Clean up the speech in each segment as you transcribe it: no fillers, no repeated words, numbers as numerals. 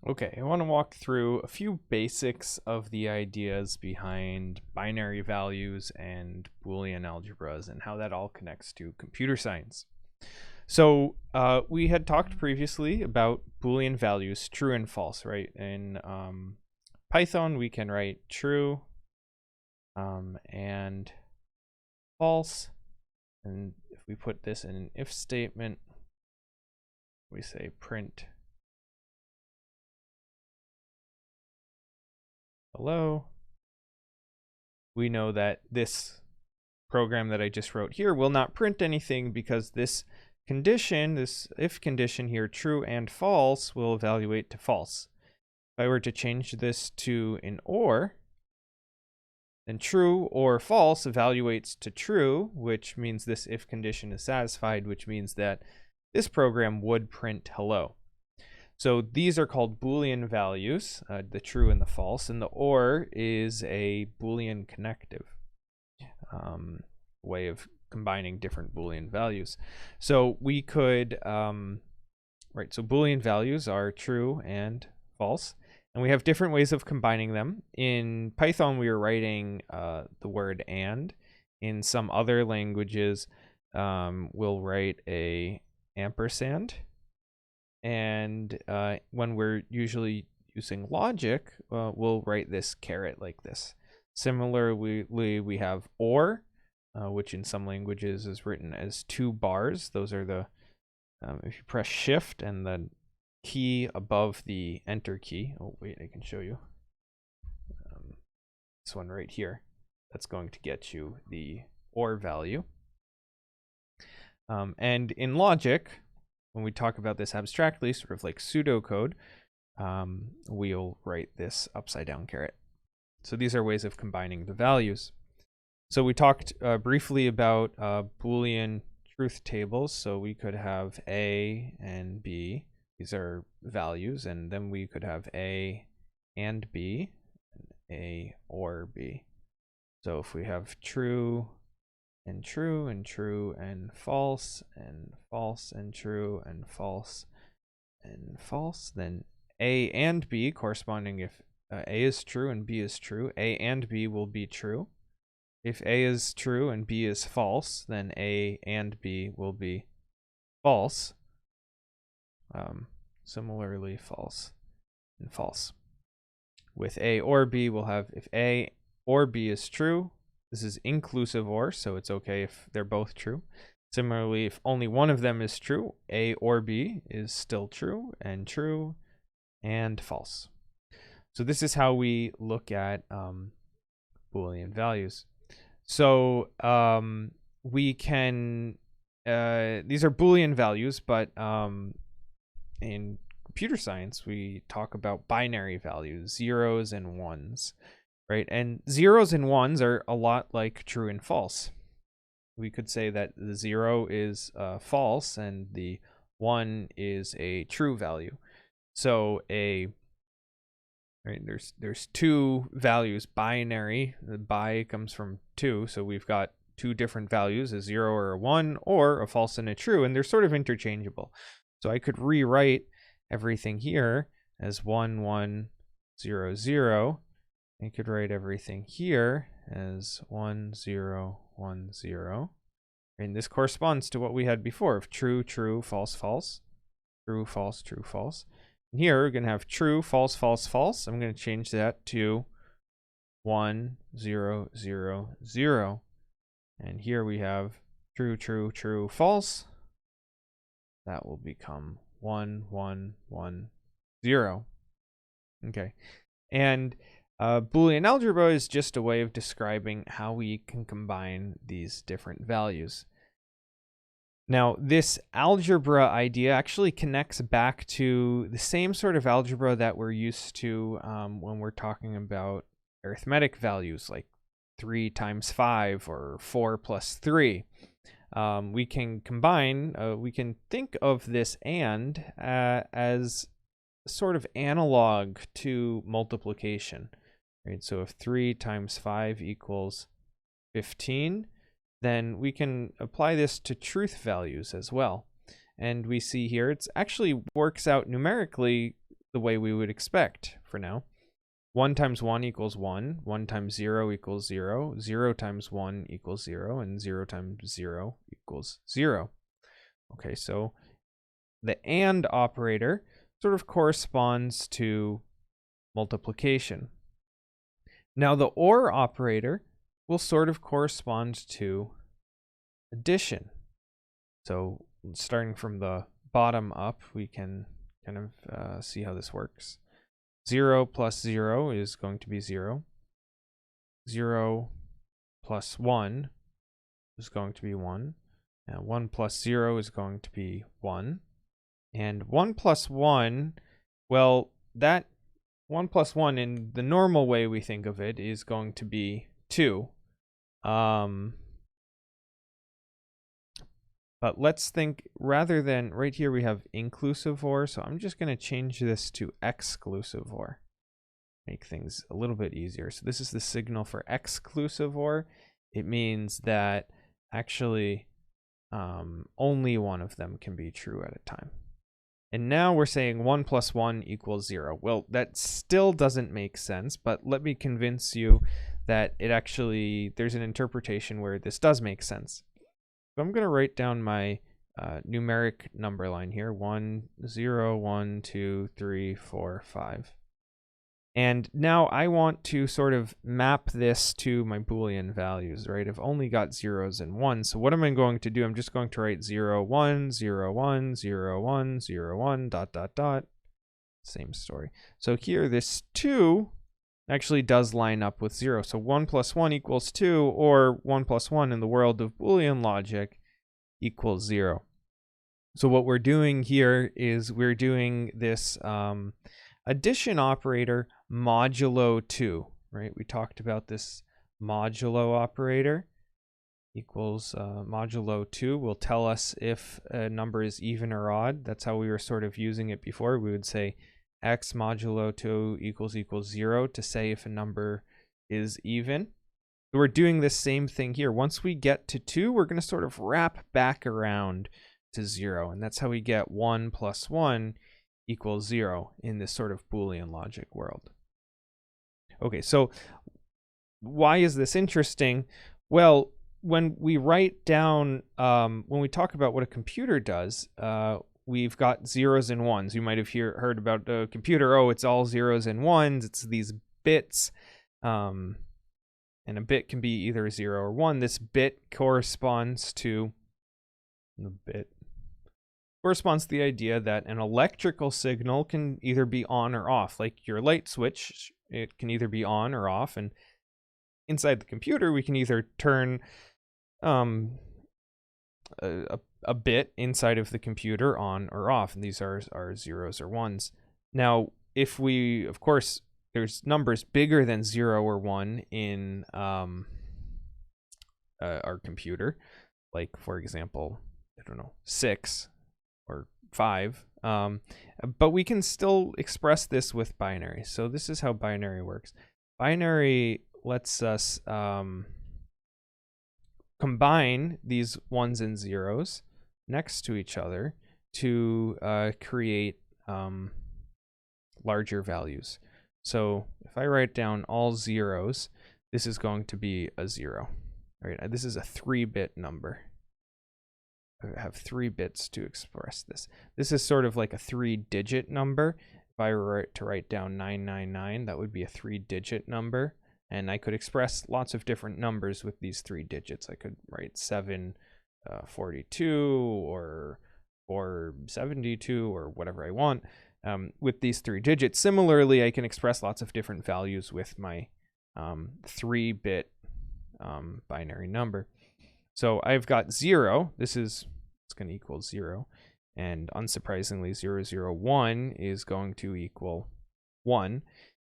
Okay, I want to walk through a few basics of the ideas behind binary values and Boolean algebras and how that all connects to computer science. So we had talked previously about Boolean values, true and false, right? In Python, we can write true and false. And if we put this in an if statement, we say print hello. We know that this program that I just wrote here will not print anything because this condition, this if condition here, true and false, will evaluate to false. If I were to change this to an or, then true or false evaluates to true, which means this if condition is satisfied, which means that this program would print hello. So these are called Boolean values, the true and the false, and the or is a Boolean connective way of combining different Boolean values. So we could, right, so Boolean values are true and false, and we have different ways of combining them. In Python, we are writing the word and. In some other languages, we'll write a ampersand. And when we're usually using logic, we'll write this caret like this. Similarly, we have or, which in some languages is written as 2 bars. Those are the, if you press shift and the key above the enter key. Oh, wait, I can show you. This one right here. That's going to get you the or value. And in logic, when we talk about this abstractly, sort of like pseudocode, we'll write this upside down caret. So these are ways of combining the values. So we talked briefly about Boolean truth tables. So we could have A and B. These are values. And then we could have A and B, and A or B. So if we have true and true and true and false and false and true and false and false, then A and B corresponding, if A is true and B is true, A and B will be true. If A is true and B is false, then A and B will be false. Similarly, false and false. With A or B, we'll have if A or B is true. This is inclusive or, so it's okay if they're both true. Similarly, if only one of them is true, A or B is still true and false. So this is how we look at Boolean values. So we can, these are Boolean values, but in computer science, we talk about binary values, zeros and ones. Right, and zeros and ones are a lot like true and false. We could say that the 0 is false and the 1 is a true value. So right, there's 2 values, binary. The bi comes from 2, so we've got 2 different values, a 0 or a 1, or a false and a true, and they're sort of interchangeable. So I could rewrite everything here as 1 1 0 0. I could write everything here as 1 0 1 0. And this corresponds to what we had before of true, true, false, false, true, false, true, false. And here we're going to have true, false, false, false. I'm going to change that to 1 0 0 0. And here we have true, true, true, false. That will become 1 1 1 0. Okay. And Boolean algebra is just a way of describing how we can combine these different values. Now, this algebra idea actually connects back to the same sort of algebra that we're used to when we're talking about arithmetic values like 3 times 5 or 4 plus 3. We can combine, we can think of this and as sort of analog to multiplication. Right, so if 3 times 5 equals 15, then we can apply this to truth values as well. And we see here, it's actually works out numerically the way we would expect for now. 1 times 1 equals 1, 1 times 0 equals 0, 0 times 1 equals 0, and 0 times 0 equals 0. Okay, so the AND operator sort of corresponds to multiplication. Now the OR operator will sort of correspond to addition. So starting from the bottom up, we can kind of see how this works. 0 plus 0 is going to be 0. 0 plus 1 is going to be 1. And 1 plus 0 is going to be 1. And 1 plus 1, well, that 1 plus 1 in the normal way we think of it is going to be 2. But let's think, rather than, right here we have inclusive OR, so I'm just going to change this to exclusive OR. Make things a little bit easier. So this is the signal for exclusive OR. It means that actually only one of them can be true at a time. And now we're saying 1 plus 1 equals 0. Well, that still doesn't make sense, but let me convince you that it actually, there's an interpretation where this does make sense. So I'm going to write down my numeric number line here, 1, 0, 1, 2, 3, 4, 5. And now I want to sort of map this to my Boolean values, right? I've only got zeros and ones. So what am I going to do? I'm just going to write 0, 1, 0, 1, 0, 1, 0, 1, dot, dot, dot. Same story. So here, this 2 actually does line up with 0. So 1 plus 1 equals 2, or 1 plus 1 in the world of Boolean logic equals 0. So what we're doing here is we're doing this addition operator modulo 2, right? We talked about this modulo operator equals modulo 2 will tell us if a number is even or odd. That's how we were sort of using it before. We would say x modulo 2 equals 0 to say if a number is even. So we're doing the same thing here. Once we get to 2, we're going to sort of wrap back around to 0, and that's how we get 1 plus 1 equals 0 in this sort of Boolean logic world. Okay, so why is this interesting? Well, when we write down, when we talk about what a computer does, we've got zeros and ones. You might have heard about a computer, oh, it's all zeros and ones, it's these bits, and a bit can be either 0 or 1. This bit corresponds to the idea that an electrical signal can either be on or off. Like your light switch, it can either be on or off, and inside the computer we can either turn a bit inside of the computer on or off, and these are zeros or ones. Now, if we, of course, there's numbers bigger than 0 or 1 in our computer, like, for example, I don't know, 6 or 5, but we can still express this with binary. So this is how binary works. Binary lets us combine these ones and zeros next to each other to create larger values. So if I write down all zeros, this is going to be a 0. Right? This is a 3-bit number. I have 3 bits to express this. This is sort of like a 3-digit number. If I were to write down 999, that would be a 3-digit number. And I could express lots of different numbers with these 3 digits. I could write 742 or 472 or whatever I want with these 3 digits. Similarly, I can express lots of different values with my 3-bit binary number. So I've got 0. It's going to equal 0. And unsurprisingly, 001 is going to equal 1.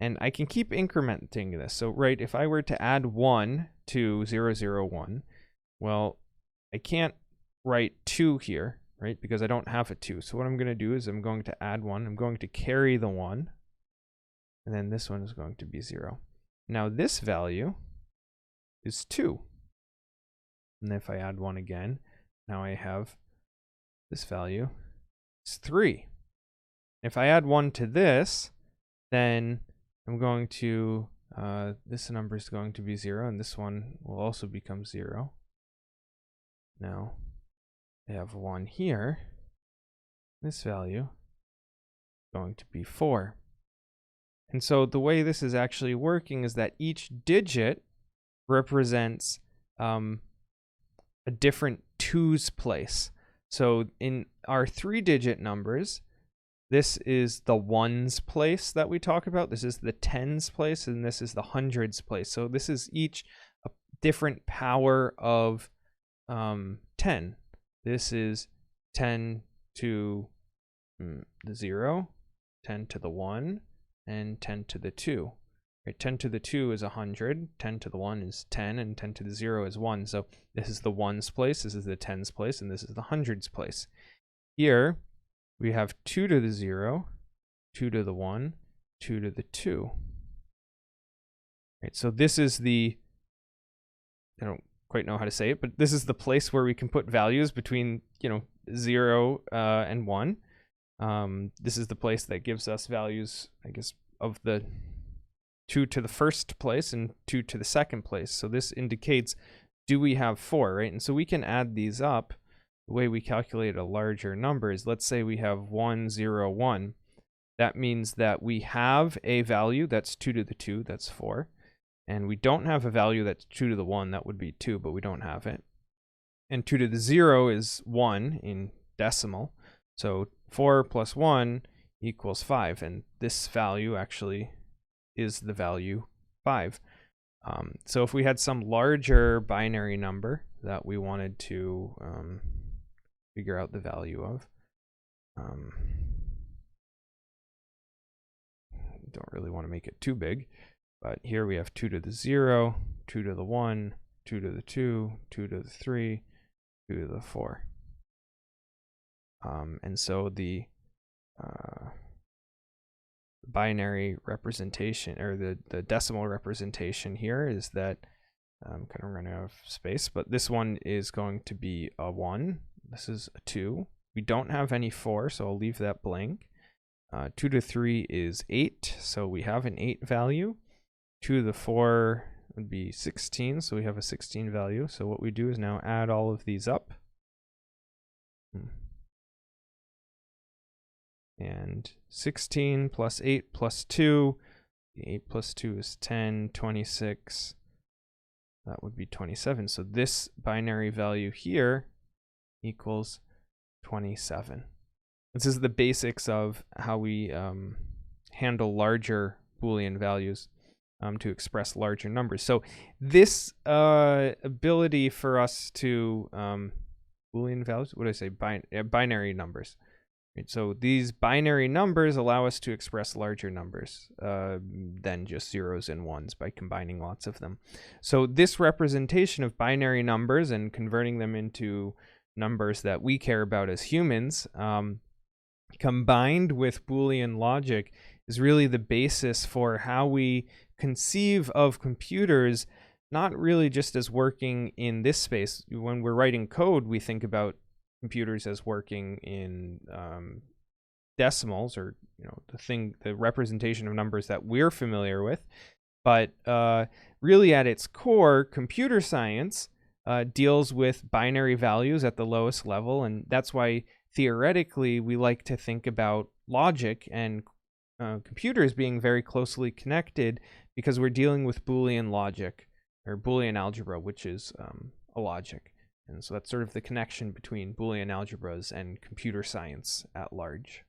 And I can keep incrementing this. So, right, if I were to add 1 to 001, well, I can't write 2 here, right, because I don't have a 2. So what I'm going to do is I'm going to add 1. I'm going to carry the 1. And then this one is going to be 0. Now this value is 2. And if I add 1 again, now I have this value is 3. If I add 1 to this, then I'm going to, this number is going to be 0, and this one will also become 0. Now, I have 1 here. This value is going to be 4. And so the way this is actually working is that each digit represents a different 2's place. So in our 3-digit numbers, this is the 1's place that we talk about. This is the 10's place, and this is the 100's place. So this is each a different power of 10. This is 10 to the 0, 10 to the 1, and 10 to the 2. Right, 10 to the 2 is 100, 10 to the 1 is 10, and 10 to the 0 is 1. So this is the 1's place, this is the 10's place, and this is the 100's place. Here, we have 2 to the 0, 2 to the 1, 2 to the 2. Right, so this is the, I don't quite know how to say it, but this is the place where we can put values between, 0 and 1. This is the place that gives us values, I guess, of the 2 to the first place and 2 to the second place. So this indicates, do we have 4, right? And so we can add these up. The way we calculate a larger number is, let's say we have 1, 0, 1. That means that we have a value that's 2 to the 2, that's 4. And we don't have a value that's 2 to the 1, that would be 2, but we don't have it. And 2 to the 0 is 1 in decimal. So 4 plus 1 equals 5. And this value actually is the value 5. So if we had some larger binary number that we wanted to figure out the value of, don't really want to make it too big, but here we have 2 to the 0, 2 to the 1, 2 to the 2, 2 to the 3, 2 to the 4. And so the binary representation, or the decimal representation here, is that I'm kind of running out of space, but this one is going to be a 1. This is a 2. We don't have any 4, so I'll leave that blank. 2 to 3 is 8, so we have an 8 value. 2 to the 4 would be 16, so we have a 16 value. So what we do is now add all of these up. And 16 plus 8 plus 2, 8 plus 2 is 10, 26, that would be 27. So this binary value here equals 27. This is the basics of how we handle larger Boolean values to express larger numbers. So this ability for us to, Boolean values, what did I say, binary numbers. So these binary numbers allow us to express larger numbers than just zeros and ones by combining lots of them. So this representation of binary numbers and converting them into numbers that we care about as humans, combined with Boolean logic, is really the basis for how we conceive of computers, not really just as working in this space. When we're writing code, we think about computers as working in decimals, or the representation of numbers that we're familiar with. But really at its core, computer science deals with binary values at the lowest level, and that's why theoretically we like to think about logic and computers being very closely connected, because we're dealing with Boolean logic, or Boolean algebra, which is a logic. And so that's sort of the connection between Boolean algebras and computer science at large.